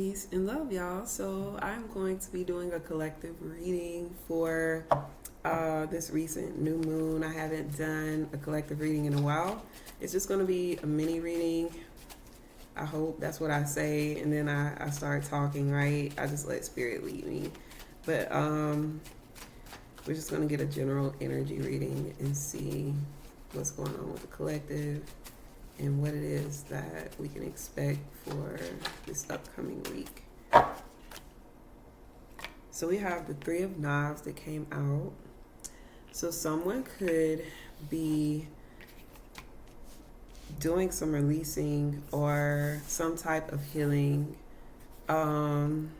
Peace and love, y'all. So I'm going to be doing a collective reading for this recent new moon. I haven't done a collective reading in a while. It's just going to be a mini reading. I hope that's what I say, and then I start talking, right? I just let spirit lead me. But we're just going to get a general energy reading and see what's going on with the collective and what it is that we can expect for this upcoming week. So we have the Three of Knives that came out. So someone could be doing some releasing or some type of healing. When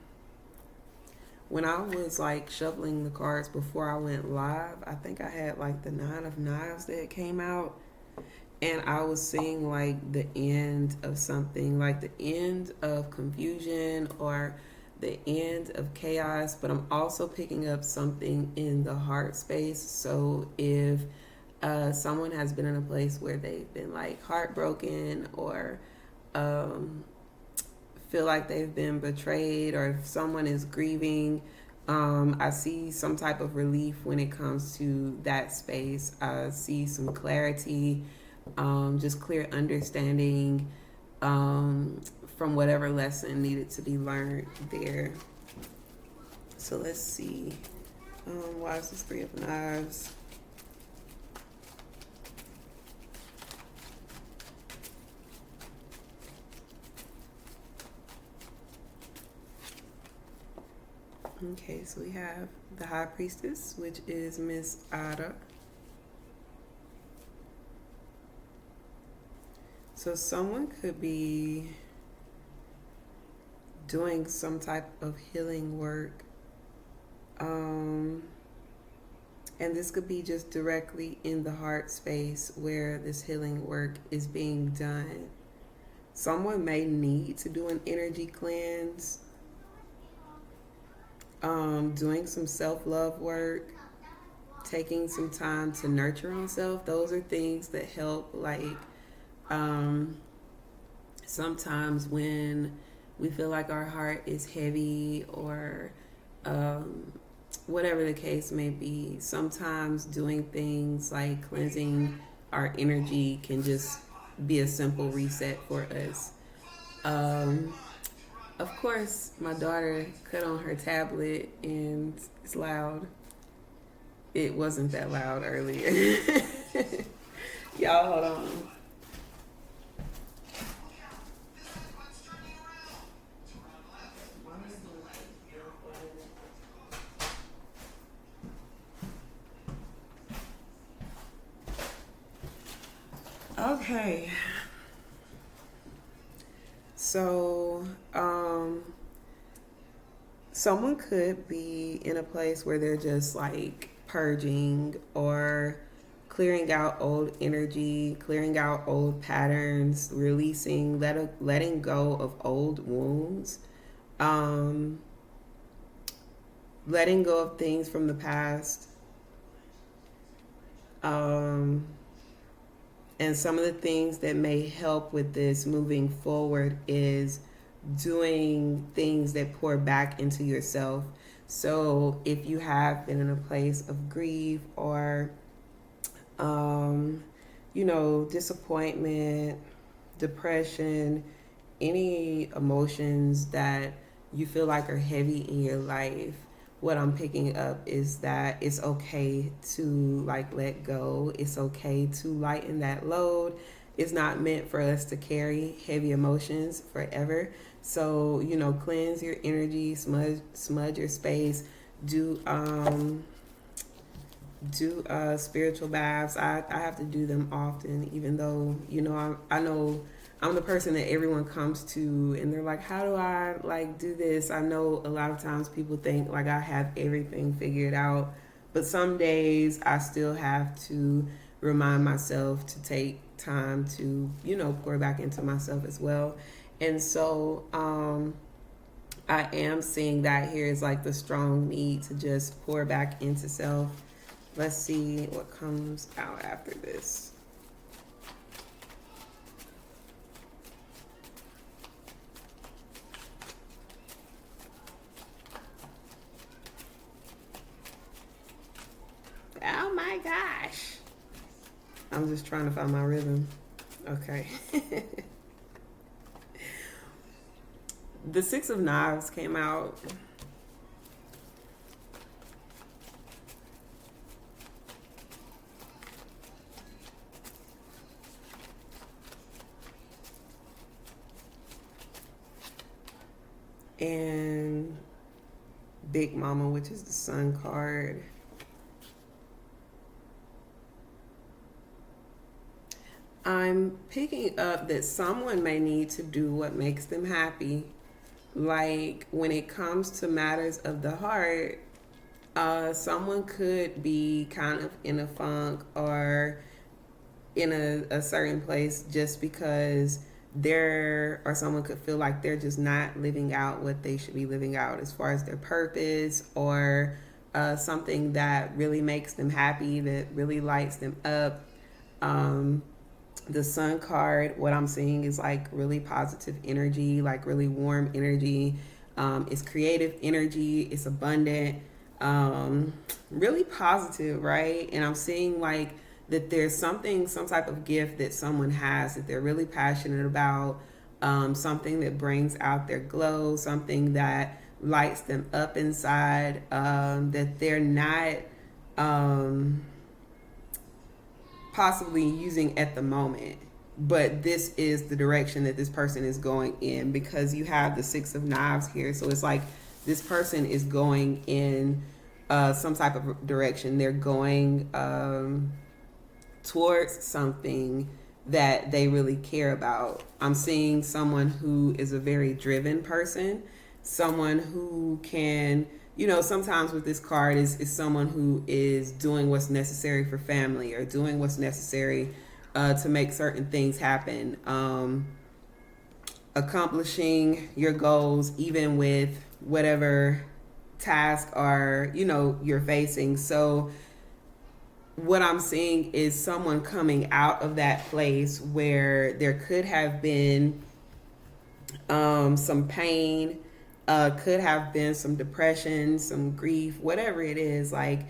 I was like shuffling the cards before I went live, I think I had like the Nine of Knives that came out. And I was seeing like the end of something, like the end of confusion or the end of chaos. But I'm also picking up something in the heart space. So if someone has been in a place where they've been like heartbroken or feel like they've been betrayed, or if someone is grieving, I see some type of relief when it comes to that space. I see some clarity. Just clear understanding from whatever lesson needed to be learned there. So let's see. Why is this Three of Knives? Okay, so we have the High Priestess, which is Miss Ada. So someone could be doing some type of healing work. And this could be just directly in the heart space where this healing work is being done. Someone may need to do an energy cleanse, doing some self-love work, taking some time to nurture oneself. Those are things that help, like, sometimes when we feel like our heart is heavy or whatever the case may be, sometimes doing things like cleansing our energy can just be a simple reset for us. Of course, my daughter cut on her tablet and it's loud. It wasn't that loud earlier. Y'all, hold on. Okay. So, someone could be in a place where they're just like purging or clearing out old energy, clearing out old patterns, releasing, letting go of old wounds, letting go of things from the past. And some of the things that may help with this moving forward is doing things that pour back into yourself. So if you have been in a place of grief or, disappointment, depression, any emotions that you feel like are heavy in your life, what I'm picking up is that it's okay to like let go. It's okay to lighten that load. It's not meant for us to carry heavy emotions forever. So, cleanse your energy, smudge your space, do spiritual baths. I have to do them often, even though, I know I'm the person that everyone comes to and they're like, how do I like do this? I know a lot of times people think like I have everything figured out, but some days I still have to remind myself to take time to, pour back into myself as well. And so I am seeing that here is like the strong need to just pour back into self. Let's see what comes out after this. gosh. I'm just trying to find my rhythm. Okay. The Six of Knives came out. And Big Mama, which is the Sun card. I'm picking up that someone may need to do what makes them happy. Like when it comes to matters of the heart, someone could be kind of in a funk or in a certain place just because or someone could feel like they're just not living out what they should be living out as far as their purpose or something that really makes them happy, that really lights them up. The Sun card, what I'm seeing is like really positive energy, like really warm energy. It's creative energy. It's abundant, really positive, right? And I'm seeing like that there's some type of gift that someone has that they're really passionate about, something that brings out their glow, something that lights them up inside, that they're not possibly using at the moment, but this is the direction that this person is going in, because you have the Six of Knives here. So it's like this person is going in some type of direction. They're going towards something that they really care about. I'm seeing someone who is a very driven person, someone who can, sometimes with this card is someone who is doing what's necessary for family or doing what's necessary to make certain things happen, accomplishing your goals even with whatever task or you're facing. So what I'm seeing is someone coming out of that place where there could have been some pain, could have been some depression, some grief, whatever it is. Like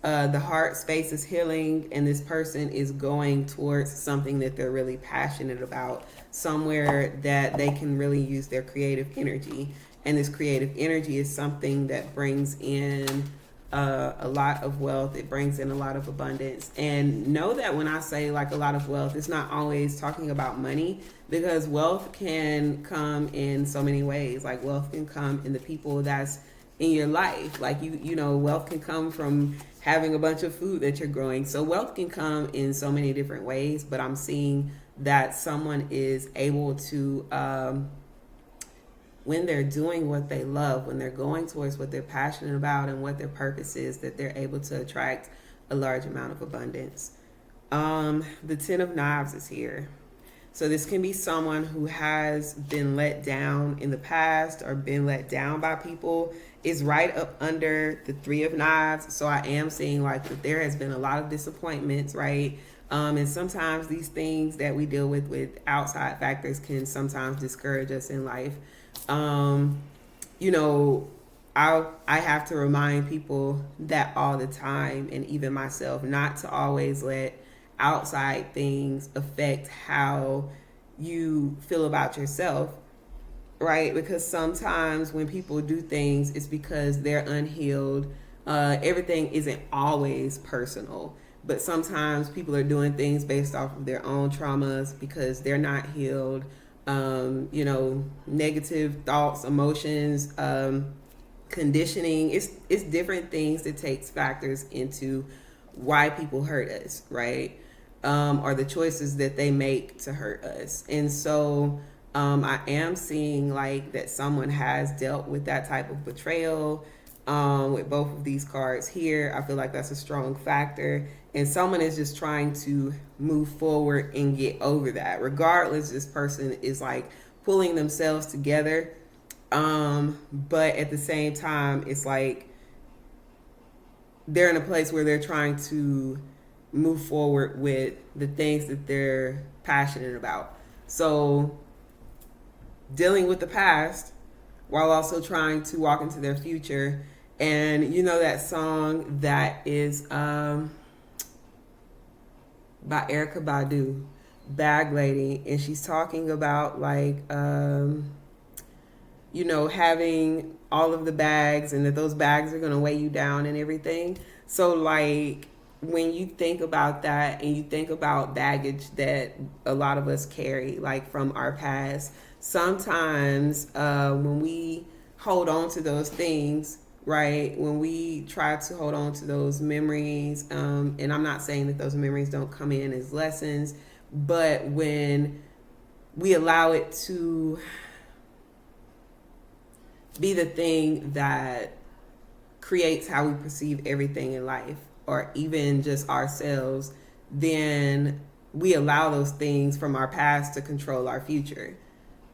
the heart space is healing and this person is going towards something that they're really passionate about, somewhere that they can really use their creative energy. And this creative energy is something that brings in a lot of wealth. It brings in a lot of abundance. And know that when I say like a lot of wealth, it's not always talking about money, because wealth can come in so many ways. Like wealth can come in the people that's in your life. Like wealth can come from having a bunch of food that you're growing. So wealth can come in so many different ways, but I'm seeing that someone is able to when they're doing what they love, when they're going towards what they're passionate about and what their purpose is, that they're able to attract a large amount of abundance. The Ten of Knives is here. So this can be someone who has been let down in the past or been let down by people. Is right up under the Three of Knives. So I am seeing like that there has been a lot of disappointments, right? And sometimes these things that we deal with outside factors can sometimes discourage us in life. I have to remind people that all the time, and even myself, not to always let outside things affect how you feel about yourself, right? Because sometimes when people do things, it's because they're unhealed. Everything isn't always personal, but sometimes people are doing things based off of their own traumas because they're not healed. Negative thoughts, emotions, conditioning. It's different things that takes factors into why people hurt us, right? Or the choices that they make to hurt us. And so I am seeing like that someone has dealt with that type of betrayal with both of these cards here. I feel like that's a strong factor. And someone is just trying to move forward and get over that. Regardless, this person is like pulling themselves together. But at the same time, it's like they're in a place where they're trying to move forward with the things that they're passionate about. So dealing with the past while also trying to walk into their future. And that song that is by Erica Badu, Bag Lady, and she's talking about like you know, having all of the bags and that those bags are going to weigh you down and everything. So, like, when you think about that and you think about baggage that a lot of us carry, like from our past, sometimes when we hold on to those things, right, when we try to hold on to those memories, and I'm not saying that those memories don't come in as lessons, but when we allow it to be the thing that creates how we perceive everything in life or even just ourselves, then we allow those things from our past to control our future.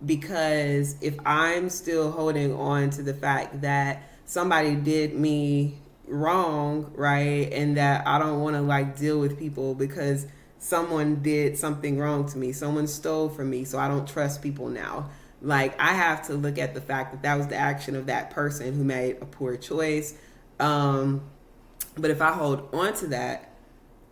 Because if I'm still holding on to the fact that somebody did me wrong, right, and that I don't want to like deal with people because someone did something wrong to me, someone stole from me, so I don't trust people now. Like, I have to look at the fact that that was the action of that person who made a poor choice. But if I hold on to that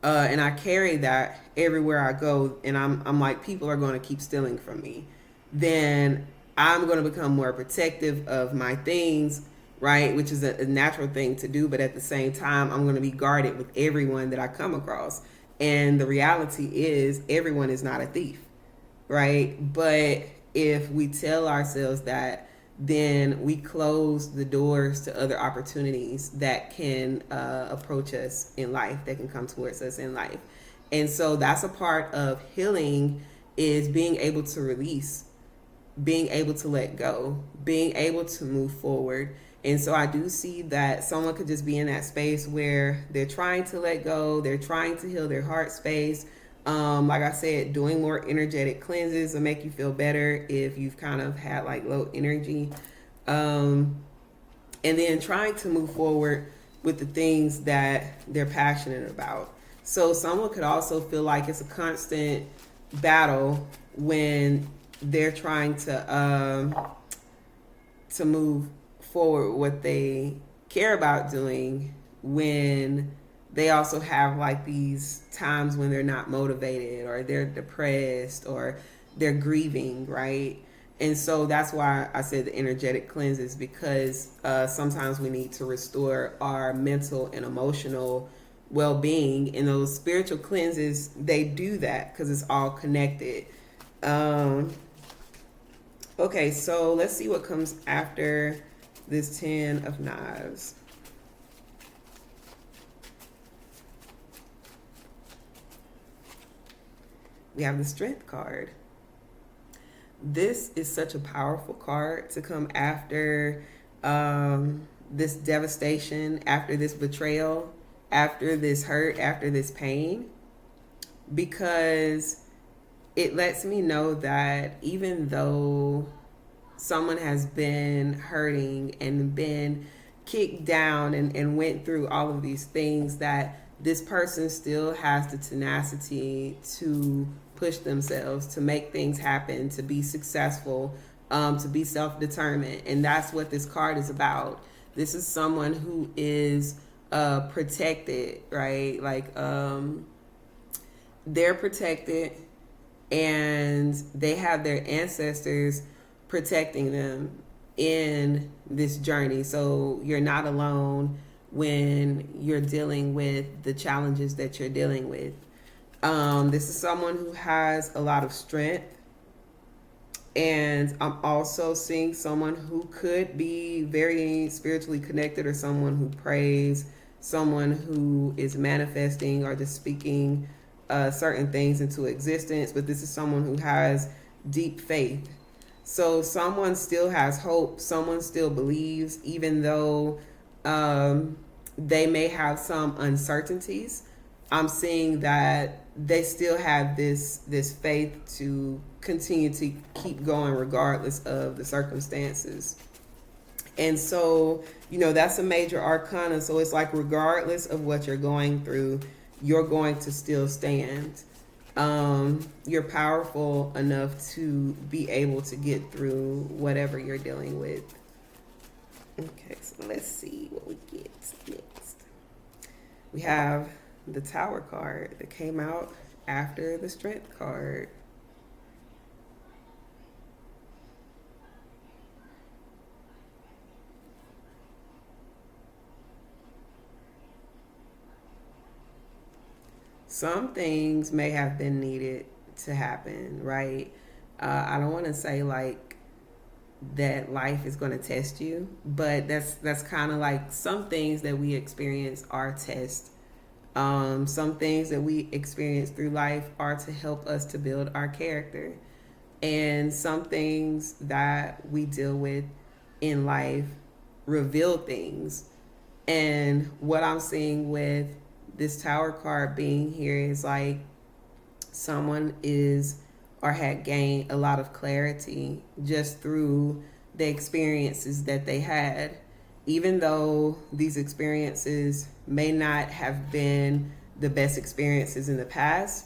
and I carry that everywhere I go, and I'm like, people are going to keep stealing from me, then I'm going to become more protective of my things, right? Which is a natural thing to do. But at the same time, I'm going to be guarded with everyone that I come across. And the reality is, everyone is not a thief, right? But if we tell ourselves that, then we close the doors to other opportunities that can approach us in life, that can come towards us in life. And so that's a part of healing, is being able to release, being able to let go, being able to move forward. And so I do see that someone could just be in that space where they're trying to let go, they're trying to heal their heart space. Like I said, doing more energetic cleanses will make you feel better if you've kind of had like low energy. And then trying to move forward with the things that they're passionate about. So someone could also feel like it's a constant battle when they're trying to move forward what they care about doing, when they also have like these times when they're not motivated or they're depressed or they're grieving, right? And so that's why I said the energetic cleanses, because sometimes we need to restore our mental and emotional well-being, and those spiritual cleanses, they do that because it's all connected. Okay, so let's see what comes after this 10 of Knives. We have the Strength card. This is such a powerful card to come after this devastation, after this betrayal, after this hurt, after this pain, because it lets me know that even though someone has been hurting and been kicked down and went through all of these things, that this person still has the tenacity to push themselves, to make things happen, to be successful, to be self-determined. And that's what this card is about. This is someone who is protected, right? Like they're protected, and they have their ancestors protecting them in this journey. So you're not alone when you're dealing with the challenges that you're dealing with. This is someone who has a lot of strength. And I'm also seeing someone who could be very spiritually connected, or someone who prays, someone who is manifesting or just speaking certain things into existence. But this is someone who has deep faith. So someone still has hope. Someone still believes, even though they may have some uncertainties. I'm seeing that they still have this faith to continue to keep going regardless of the circumstances. And so, you know, that's a major arcana. So it's like, regardless of what you're going through, you're going to still stand. You're powerful enough to be able to get through whatever you're dealing with. Okay, so let's see what we get next. We have the Tower card that came out, after the Strength card. Some things may have been needed to happen, right? I don't want to say like that life is going to test you, but that's kind of like some things that we experience are tests. Some things that we experience through life are to help us to build our character, and some things that we deal with in life reveal things. And what I'm seeing with this Tower card being here is like someone is or had gained a lot of clarity just through the experiences that they had. Even though these experiences may not have been the best experiences in the past,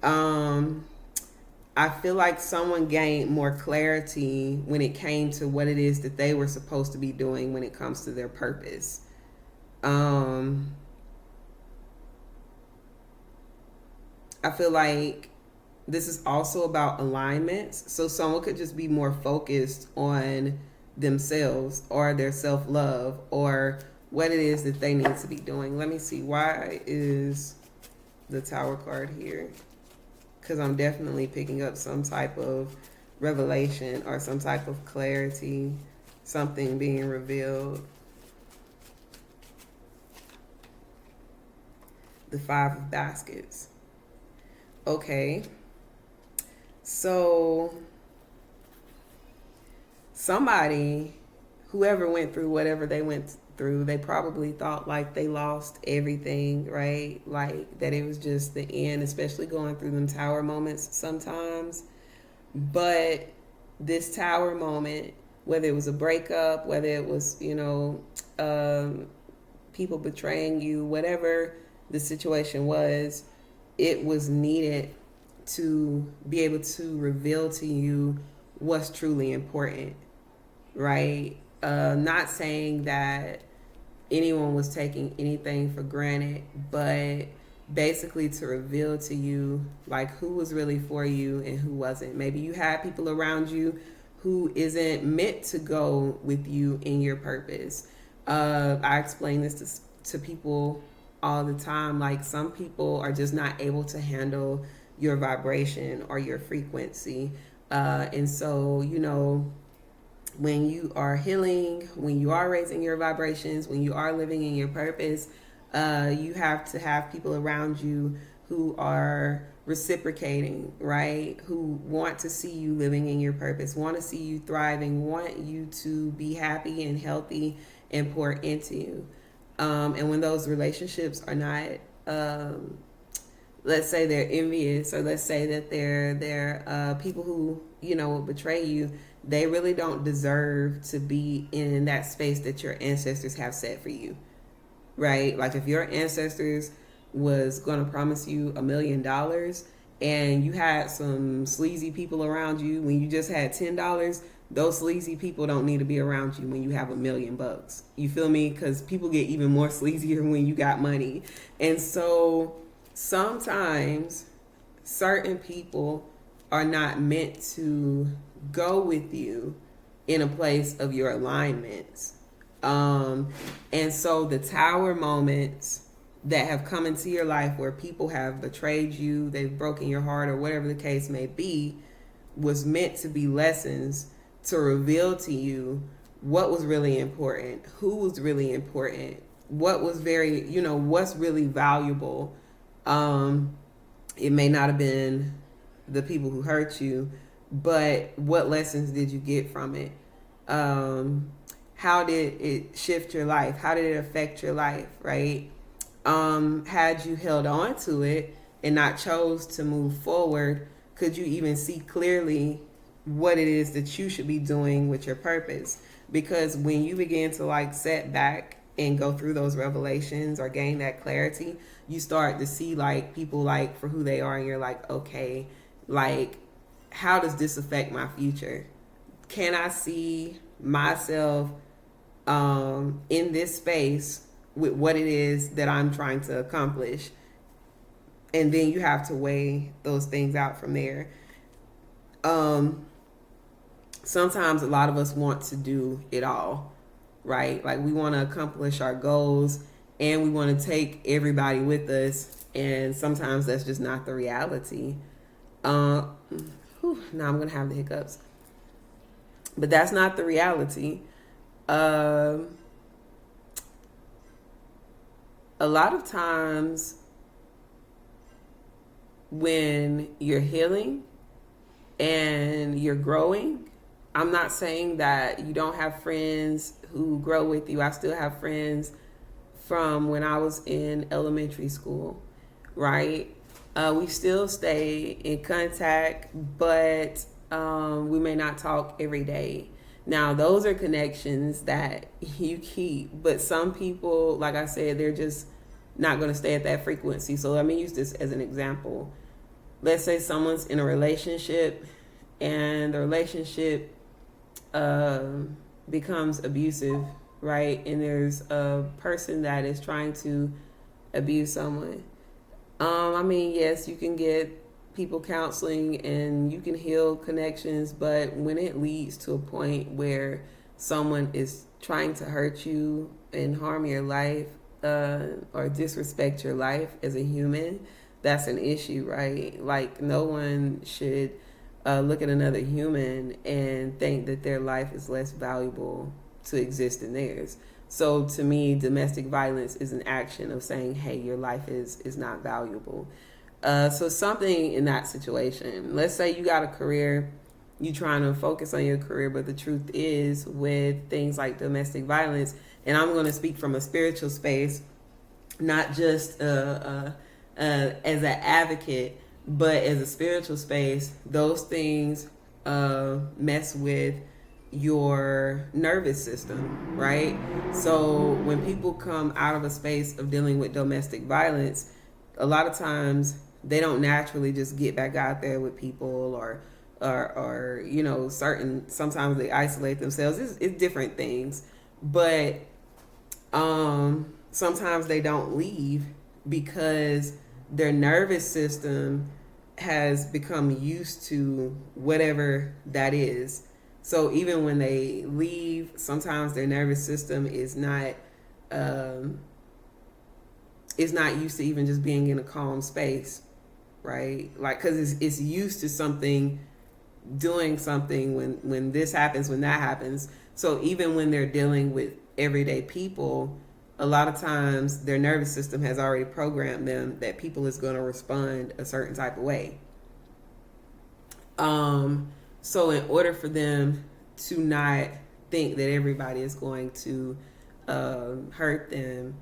I feel like someone gained more clarity when it came to what it is that they were supposed to be doing when it comes to their purpose. Um, I feel like this is also about alignments. So someone could just be more focused on themselves or their self love or what it is that they need to be doing. Let me see. Why is the Tower card here? Because I'm definitely picking up some type of revelation or some type of clarity, something being revealed. The Five of Baskets. Okay. So somebody, whoever went through whatever they went through, they probably thought like they lost everything, right? Like that it was just the end, especially going through them tower moments sometimes. But this tower moment, whether it was a breakup, whether it was, people betraying you, whatever the situation was, it was needed to be able to reveal to you what's truly important, right? Not saying that anyone was taking anything for granted, but basically to reveal to you like who was really for you and who wasn't. Maybe you had people around you who isn't meant to go with you in your purpose. I explain this to people all the time. Like some people are just not able to handle your vibration or your frequency. And so, when you are healing, when you are raising your vibrations, when you are living in your purpose, you have to have people around you who are reciprocating, right? Who want to see you living in your purpose, want to see you thriving, want you to be happy and healthy and pour into you. And when those relationships are not, let's say they're envious, or let's say that they're people who will betray you, they really don't deserve to be in that space that your ancestors have set for you, right? Like if your ancestors was going to promise you $1,000,000 and you had some sleazy people around you when you just had $10, those sleazy people don't need to be around you when you have $1,000,000. You feel me? Because people get even more sleazier when you got money. And so sometimes certain people are not meant to go with you in a place of your alignments. And so the tower moments that have come into your life where people have betrayed you, they've broken your heart, or whatever the case may be, was meant to be lessons to reveal to you what was really important, who was really important, what was what's really valuable. It may not have been the people who hurt you, but what lessons did you get from it? How did it shift your life? How did it affect your life, right? Had you held on to it and not chose to move forward, could you even see clearly what it is that you should be doing with your purpose? Because when you begin to like set back and go through those revelations or gain that clarity, you start to see like people like for who they are, and you're like, okay, like how does this affect my future? Can I see myself in this space with what it is that I'm trying to accomplish? And then you have to weigh those things out from there. Um, Sometimes a lot of us want to do it all, right? Like we want to accomplish our goals and we want to take everybody with us. And sometimes that's just not the reality. Now I'm going to have the hiccups. But that's not the reality. A lot of times when you're healing and you're growing, I'm not saying that you don't have friends who grow with you. I still have friends from when I was in elementary school, right? We still stay in contact, but we may not talk every day. Now, those are connections that you keep, but some people, like I said, they're just not going to stay at that frequency. So let me use this as an example. Let's say someone's in a relationship and the relationship becomes abusive, right? And there's a person that is trying to abuse someone. I mean, yes, you can get people counseling and you can heal connections, but when it leads to a point where someone is trying to hurt you and harm your life or disrespect your life as a human, that's an issue, right? Like no one should look at another human and think that their life is less valuable to exist than theirs. So to me, domestic violence is an action of saying, hey, your life is not valuable. So something in that situation, let's say you got a career, you trying to focus on your career, but the truth is with things like domestic violence, and I'm going to speak from a spiritual space, not just as an advocate, but as a spiritual space, those things mess with your nervous system, right? So when people come out of a space of dealing with domestic violence, a lot of times they don't naturally just get back out there with people or you know, sometimes they isolate themselves. It's different things, but sometimes they don't leave because their nervous system has become used to whatever that is. So even when they leave, sometimes their nervous system is not used to even just being in a calm space, right? Like, because it's used to something, doing something when this happens, when that happens. So even when they're dealing with everyday people, a lot of times their nervous system has already programmed them that people is going to respond a certain type of way. So in order for them to not think that everybody is going to hurt them,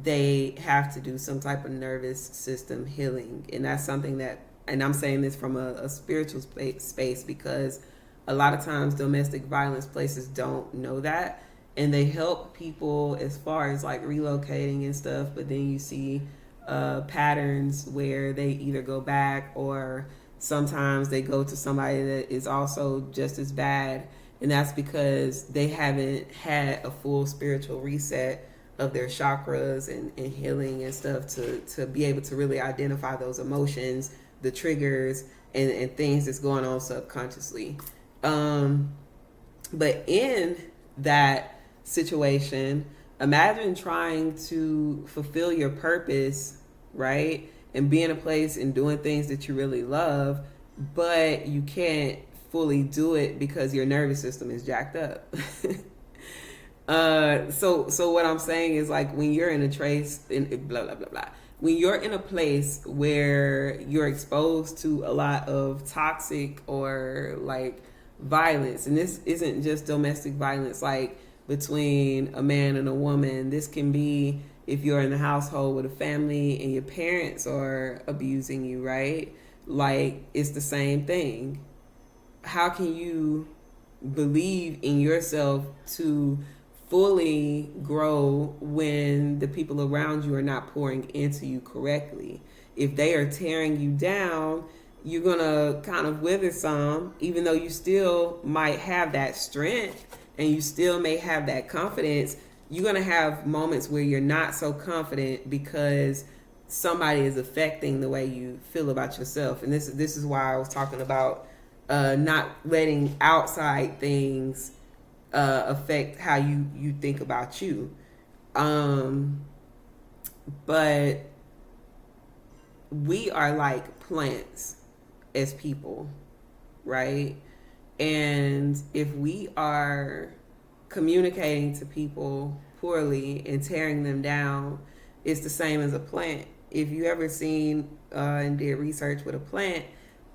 they have to do some type of nervous system healing. And that's something that, and I'm saying this from a spiritual space because a lot of times domestic violence places don't know that. And they help people as far as like relocating and stuff, but then you see patterns where they either go back or sometimes they go to somebody that is also just as bad. And that's because they haven't had a full spiritual reset of their chakras and healing and stuff to be able to really identify those emotions, the triggers, and things that's going on subconsciously. But in that situation, imagine trying to fulfill your purpose, right? And be in a place and doing things that you really love, but you can't fully do it because your nervous system is jacked up. So what I'm saying is, like, when you're in a trace in blah blah blah blah, when you're in a place where you're exposed to a lot of toxic or like violence, and this isn't just domestic violence like between a man and a woman, this can be if you're in a household with a family and your parents are abusing you, right? Like, it's the same thing. How can you believe in yourself to fully grow when the people around you are not pouring into you correctly? If they are tearing you down, you're gonna kind of wither some, even though you still might have that strength and you still may have that confidence. You're gonna have moments where you're not so confident because somebody is affecting the way you feel about yourself. And this is why I was talking about not letting outside things affect how you think about you. But we are like plants as people, right? And if we are communicating to people poorly and tearing them down, it's the same as a plant. If you ever seen and did research with a plant,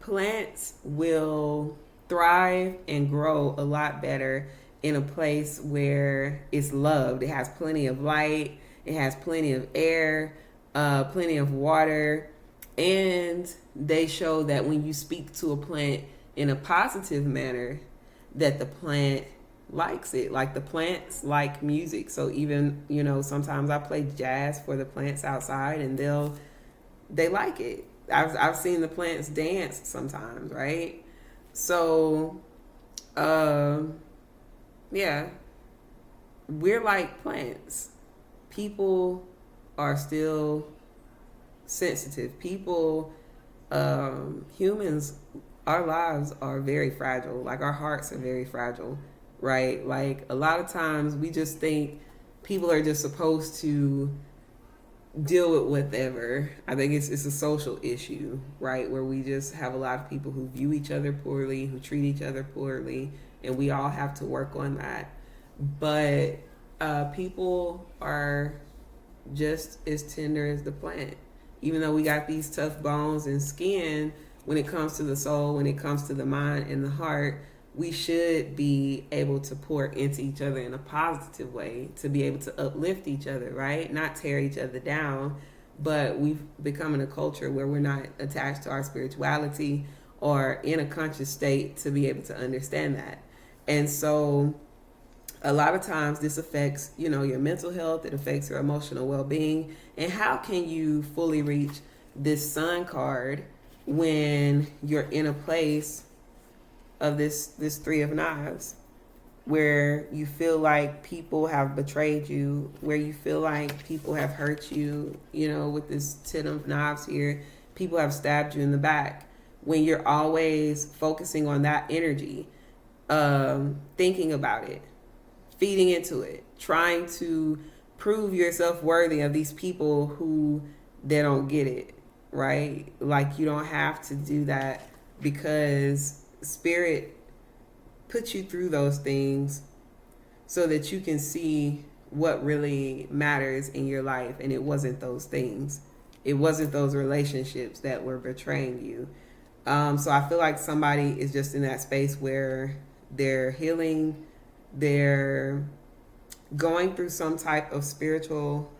plants will thrive and grow a lot better in a place where it's loved. It has plenty of light, it has plenty of air, plenty of water, and they show that when you speak to a plant in a positive manner, that the plant likes it. Like the plants like music. So even, sometimes I play jazz for the plants outside and they like it. I've seen the plants dance sometimes, right? So yeah, we're like plants. People are still sensitive. People, humans, our lives are very fragile. Like our hearts are very fragile, right? Like a lot of times we just think people are just supposed to deal with whatever. I think it's a social issue, right? Where we just have a lot of people who view each other poorly, who treat each other poorly, and we all have to work on that. But people are just as tender as the plant. Even though we got these tough bones and skin, when it comes to the soul, when it comes to the mind and the heart, we should be able to pour into each other in a positive way, to be able to uplift each other, right? Not tear each other down. But we've become in a culture where we're not attached to our spirituality or in a conscious state to be able to understand that. And so a lot of times this affects, your mental health. It affects your emotional well-being. And how can you fully reach this sun card when you're in a place of this Three of Knives, where you feel like people have betrayed you, where you feel like people have hurt you, with this Ten of Knives here, people have stabbed you in the back. When you're always focusing on that energy, thinking about it, feeding into it, trying to prove yourself worthy of these people who they don't get it, right? Like you don't have to do that, because Spirit put you through those things so that you can see what really matters in your life. And it wasn't those things. It wasn't those relationships that were betraying you. So I feel like somebody is just in that space where they're healing, they're going through some type of spiritual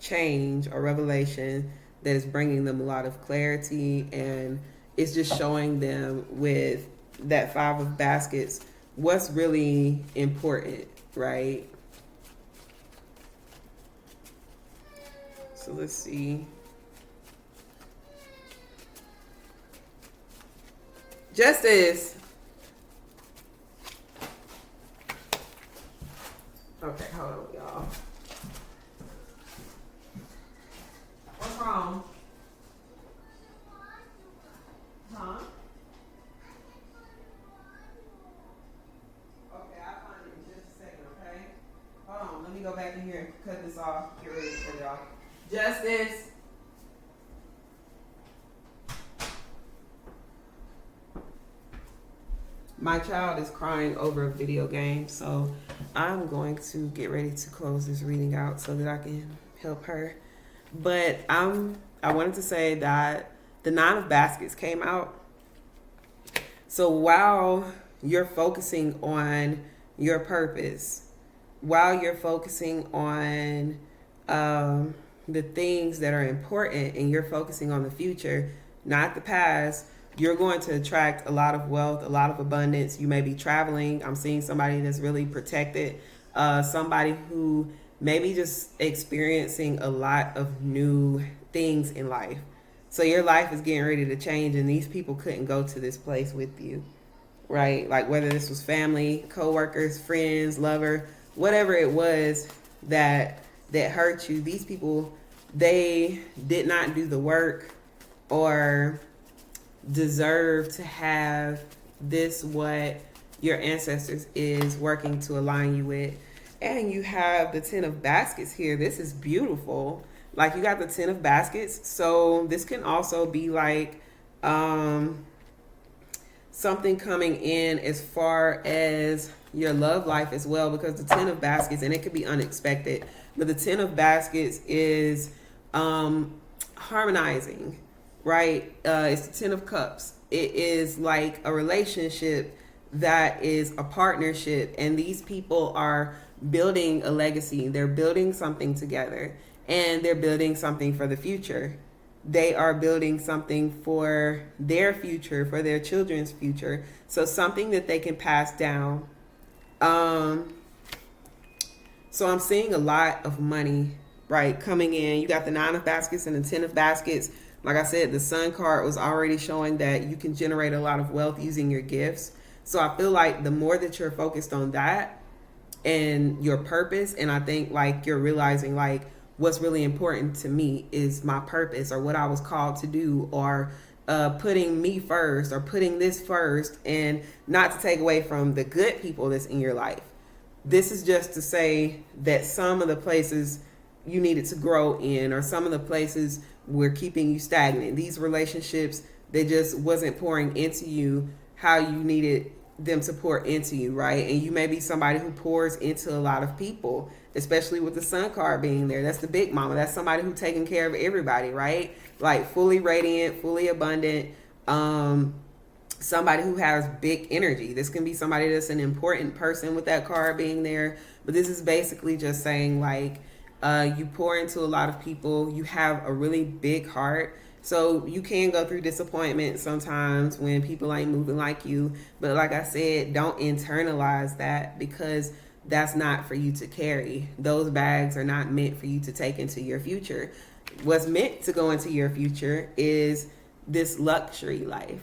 change or revelation that is bringing them a lot of clarity, and it's just showing them with that Five of Baskets what's really important, right? So let's see. Justice. Okay, hold on, y'all. What's wrong? Huh? Okay, I'll find it in just a second, okay? Hold on, let me go back in here and cut this off. Get ready to cut it off. Justice. My child is crying over a video game, so I'm going to get ready to close this reading out so that I can help her. But I wanted to say that the Nine of Baskets came out. So while you're focusing on your purpose, while you're focusing on the things that are important, and you're focusing on the future, not the past, you're going to attract a lot of wealth, a lot of abundance. You may be traveling. I'm seeing somebody that's really protected, somebody who may be just experiencing a lot of new things in life. So your life is getting ready to change, and these people couldn't go to this place with you, right? Like whether this was family, coworkers, friends, lover, whatever it was that hurt you, these people they did not do the work or deserve to have this what your ancestors is working to align you with. And you have the 10 of baskets here. This is beautiful. Like, you got the 10 of baskets. So this can also be like something coming in as far as your love life as well, because the 10 of baskets, and it could be unexpected, but the 10 of baskets is harmonizing, right? It's the 10 of cups. It is like a relationship that is a partnership, and these people are building a legacy. They're building something together, and they're building something for the future. They are building something for their future, for their children's future. So something that they can pass down. So I'm seeing a lot of money, right, coming in. You got the 9 of baskets and the 10 of baskets. Like I said, the Sun card was already showing that you can generate a lot of wealth using your gifts. So I feel like the more that you're focused on that and your purpose, and I think like you're realizing like what's really important to me is my purpose, or what I was called to do, or putting me first, or putting this first, and not to take away from the good people that's in your life. This is just to say that some of the places you needed to grow in, or some of the places were keeping you stagnant. These relationships, they just wasn't pouring into you how you needed them to pour into you, right? And you may be somebody who pours into a lot of people, especially with the Sun card being there. That's the big mama. That's somebody who's taking care of everybody, right? Like fully radiant, fully abundant, somebody who has big energy. This can be somebody that's an important person with that card being there. But this is basically just saying like you pour into a lot of people. You have a really big heart. So you can go through disappointment sometimes when people ain't moving like you. But like I said, don't internalize that, because that's not for you to carry. Those bags are not meant for you to take into your future. What's meant to go into your future is this luxury life,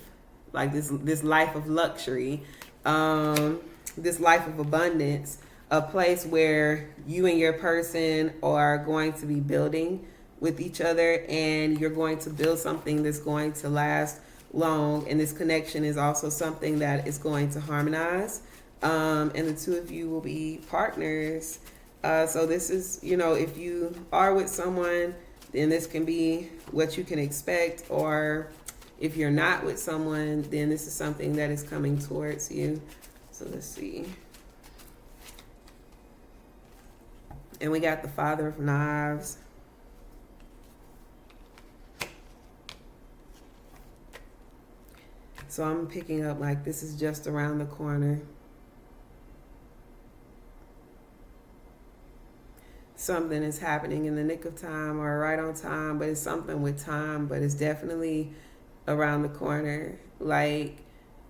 like this life of luxury, this life of abundance, a place where you and your person are going to be building with each other, and you're going to build something that's going to last long. And this connection is also something that is going to harmonize. And the two of you will be partners. So this is, if you are with someone, then this can be what you can expect. Or if you're not with someone, then this is something that is coming towards you. So let's see. And we got the Father of Knives. So I'm picking up like this is just around the corner. Something is happening in the nick of time or right on time, but it's something with time, but it's definitely around the corner. Like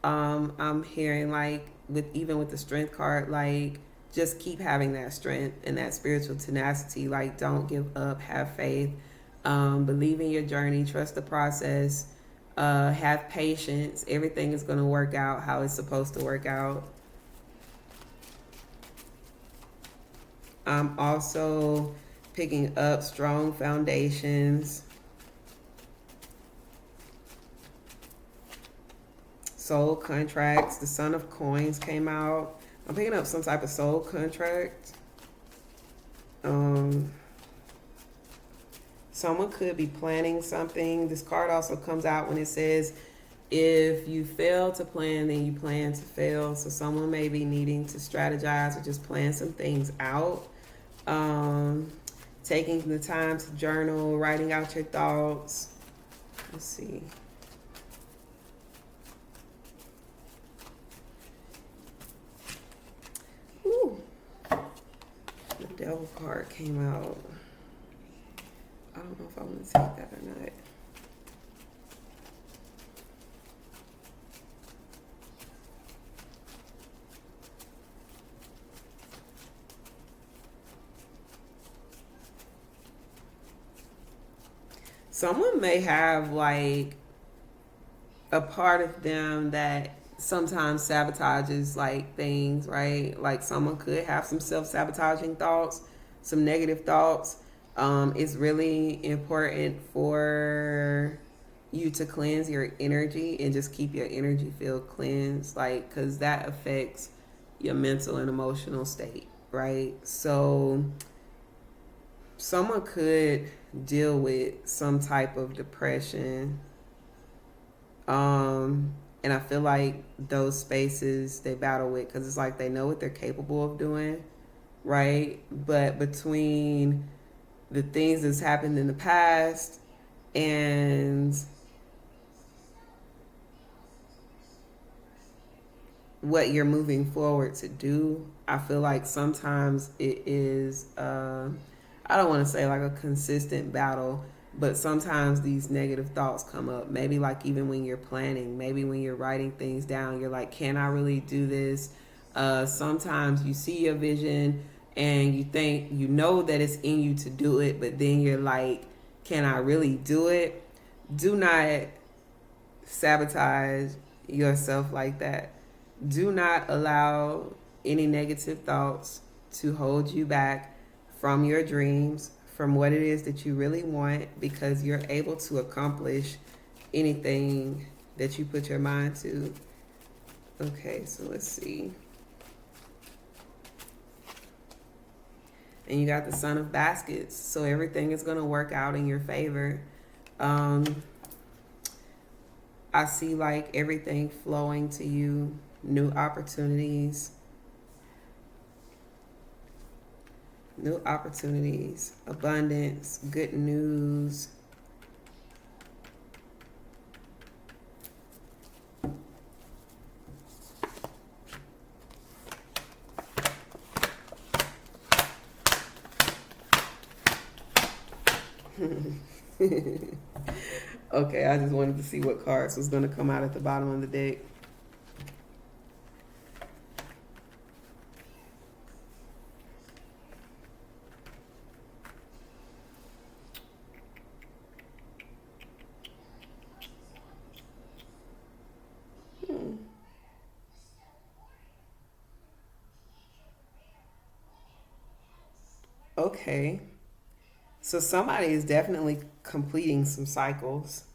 I'm hearing like even with the Strength card, like just keep having that strength and that spiritual tenacity. Like don't give up, have faith, believe in your journey, trust the process. Have patience. Everything is going to work out how it's supposed to work out. I'm also picking up strong foundations. Soul contracts. The Son of Coins came out. I'm picking up some type of soul contract. Someone could be planning something. This card also comes out when it says, if you fail to plan, then you plan to fail. So someone may be needing to strategize or just plan some things out. Taking the time to journal, writing out your thoughts. Let's see. Ooh. The Devil card came out. I don't know if I want to take that or not. Someone may have like a part of them that sometimes sabotages like things, right? Like someone could have some self-sabotaging thoughts, some negative thoughts. It's really important for you to cleanse your energy and just keep your energy field cleansed, like, because that affects your mental and emotional state, right? So someone could deal with some type of depression, and I feel like those spaces they battle with, because it's like they know what they're capable of doing, right? But between the things that's happened in the past and what you're moving forward to do, I feel like sometimes it is, I don't want to say like a consistent battle, but sometimes these negative thoughts come up. Maybe like even when you're planning, maybe when you're writing things down, you're like, can I really do this? Sometimes you see your vision and you think, you know that it's in you to do it, but then you're like, can I really do it? Do not sabotage yourself like that. Do not allow any negative thoughts to hold you back from your dreams, from what it is that you really want, because you're able to accomplish anything that you put your mind to. Okay, so let's see. And you got the Son of Baskets, so everything is going to work out in your favor. I see like everything flowing to you, new opportunities, abundance, good news. Okay, I just wanted to see what cards was going to come out at the bottom of the deck. Okay. So somebody is definitely completing some cycles.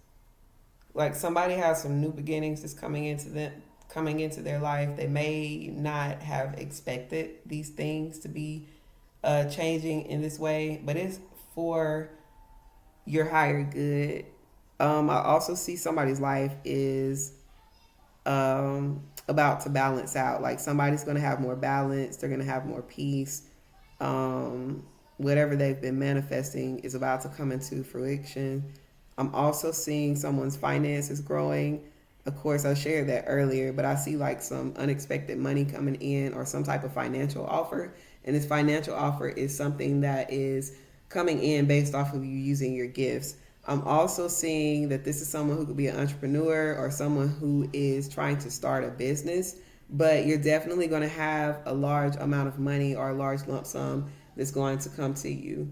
Like somebody has some new beginnings that's coming into their life. They may not have expected these things to be changing in this way, but it's for your higher good. I also see somebody's life is about to balance out. Like somebody's going to have more balance. They're going to have more peace. Whatever they've been manifesting is about to come into fruition. I'm also seeing someone's finances growing. Of course, I shared that earlier, but I see like some unexpected money coming in or some type of financial offer. And this financial offer is something that is coming in based off of you using your gifts. I'm also seeing that this is someone who could be an entrepreneur or someone who is trying to start a business, but you're definitely going to have a large amount of money or a large lump sum that's going to come to you.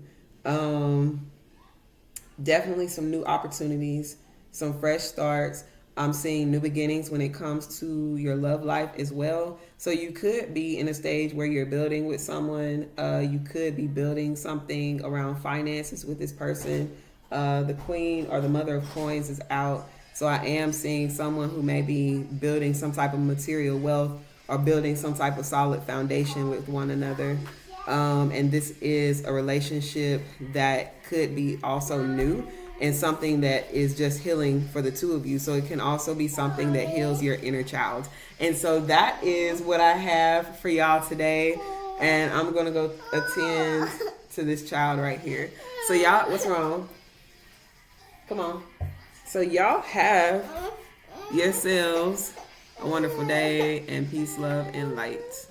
Definitely some new opportunities, some fresh starts. I'm seeing new beginnings when it comes to your love life as well. So you could be in a stage where you're building with someone. You could be building something around finances with this person. The Queen or the Mother of Coins is out. So I am seeing someone who may be building some type of material wealth or building some type of solid foundation with one another. And this is a relationship that could be also new and something that is just healing for the two of you. So it can also be something that heals your inner child. And so that is what I have for y'all today. And I'm going to go attend to this child right here. So y'all, what's wrong? Come on. So y'all have yourselves a wonderful day, and peace, love, and light.